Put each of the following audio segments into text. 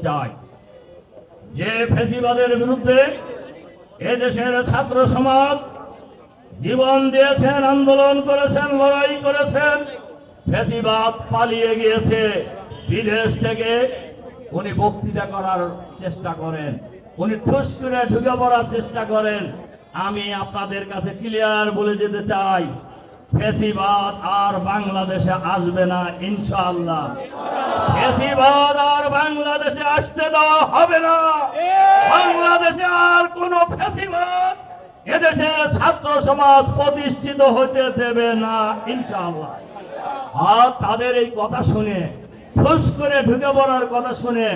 চাই যে ফ্যাসিবাদের বিরুদ্ধে এদেশের ছাত্র সমাজ জীবন দিয়েছেন, আন্দোলন করেছেন, লড়াই করেছেন। ফ্যাসিবাদ পালিয়ে গিয়েছে বিদেশ থেকে। উনি বক্তৃতা করার চেষ্টা করেন, উনি ঠুস করে ঢুকে পড়ার চেষ্টা করেন। আমি আপনাদের কাছে ক্লিয়ার বলে যেতে চাই, ফ্যাসিবাদ আর বাংলাদেশে আসবে না ইনশাআল্লাহ। ফ্যাসিবাদ আর বাংলাদেশে আসতে দেওয়া হবে না। বাংলাদেশে আর কোন ফ্যাসিবাদ এদেশের ছাত্র সমাজ প্রতিষ্ঠিত হতে দেবে না ইনশাআল্লাহ। আর তাদের এই কথা শুনে, ঠুস করে ঢুকে পড়ার কথা শুনে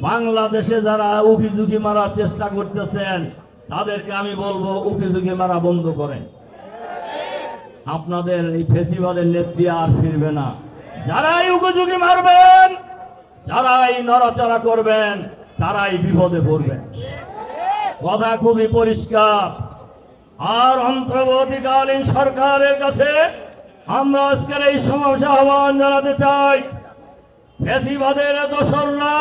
বাংলাদেশে যারা উকিঝুঁকি মারার চেষ্টা করতেছেন তাদেরকে আমি বলবো, উকিঝুঁকি মারা বন্ধ করেন। আপনাদের এই ফ্যাসিবাদের নেত্রী আর ফিরবে না। যারাই উকিঝুঁকি মারবেন, যারাই নড়াচড়া করবেন, তারাই বিপদে পড়বেন। কথা খুবই পরিষ্কার। আর অন্তর্বর্তীকালীন সরকারের কাছে আমরা আজকের এই সমাবেশে আহ্বান জানাতে চাই, ফ্যাসিবাদের দোসররা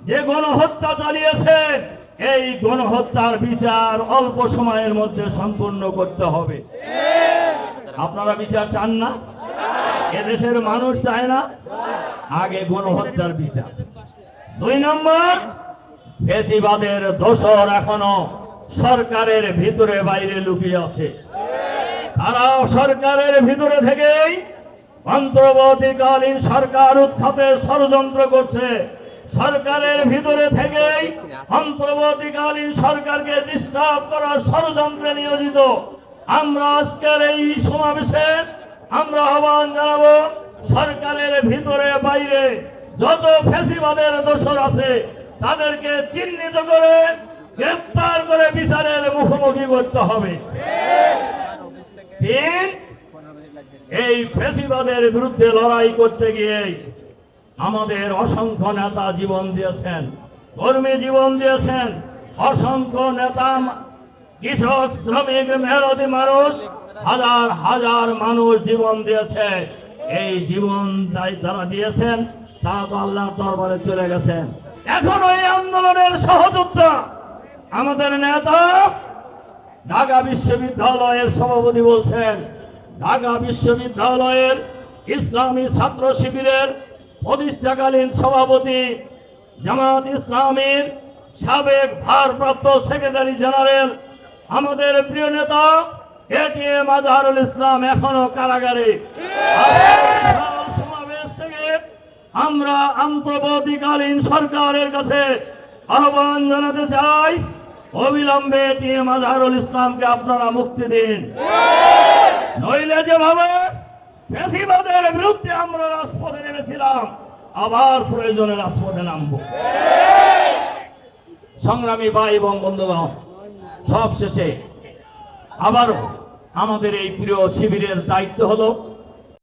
যে গণহত্যা চালিয়েছে, এই গণহত্যার বিচার অল্প সময়ের মধ্যে সম্পূর্ণ করতে হবে। আপনারা বিচার চান না? এদেশের মানুষ চায় না? আগে গণহত্যার বিচার। 2 নম্বর, ফ্যাসিবাদের দোসর এখনো সরকারের ভিতরে বাইরে লুকিয়ে আছে। তারা সরকারের ভিতরে থেকেই অন্তর্বর্তীকালীন সরকার উৎখাতের ষড়যন্ত্র করছে। সরকারের ভিতরে থেকেই অন্তর্বর্তীকালীন সরকারকে ডিস্টার্ব করার ষড়যন্ত্রে নিয়োজিত। আমরা আজকের এই সমাবেশে আমরা আহ্বান জানাবো, সরকারের ভিতরে বাইরে যত ফ্যাসিবাদের দোসর আছে তাদেরকে চিহ্নিত করে গ্রেফতার করে বিচারের মুখোমুখি করতে হবে। এই ফ্যাসিবাদের বিরুদ্ধে লড়াই করতে গিয়ে আমাদের অসংখ্য নেতা জীবন দিয়েছেন, কর্মী জীবন দিয়েছেন। অসংখ্য নেতা, কৃষক, শ্রমিক, মেহনতি মানুষ, হাজার হাজার মানুষ জীবন দিয়েছে। এই জীবন যারা দিয়েছেন তারা তো আল্লাহর দরবারে চলে গেছেন। এখন ওই আন্দোলনের সহযোদ্ধা আমাদের নেতা ঢাকা বিশ্ববিদ্যালয়ের সভাপতি বলছেন, ঢাকা বিশ্ববিদ্যালয়ের ইসলামী ছাত্র শিবিরের প্রতিষ্ঠাকালীন সভাপতি, জামাত ইসলামীর সাবেক ভারপ্রাপ্ত সেক্রেটারি জেনারেল, আমাদের প্রিয় নেতা এটিএম আজহারুল ইসলাম এখনো কারাগারে। সমাবেশ থেকে আমরা অন্তর্বর্তীকালীন সরকারের কাছে আহ্বান জানাতে চাই, অবিলম্বে এটিএম আজহারুল ইসলামকে আপনারা মুক্তি দিন। নইলে যেভাবে ফ্যাসিবাদের বিরুদ্ধে আমরা রাজপথে নেমেছিলাম, আবার প্রয়োজনে রাজপথে নামব। সংগ্রামী ভাই এবং বন্ধুগণ, সব শেষে আবারও আমাদের এই প্রিয় শিবিরের দায়িত্ব হলো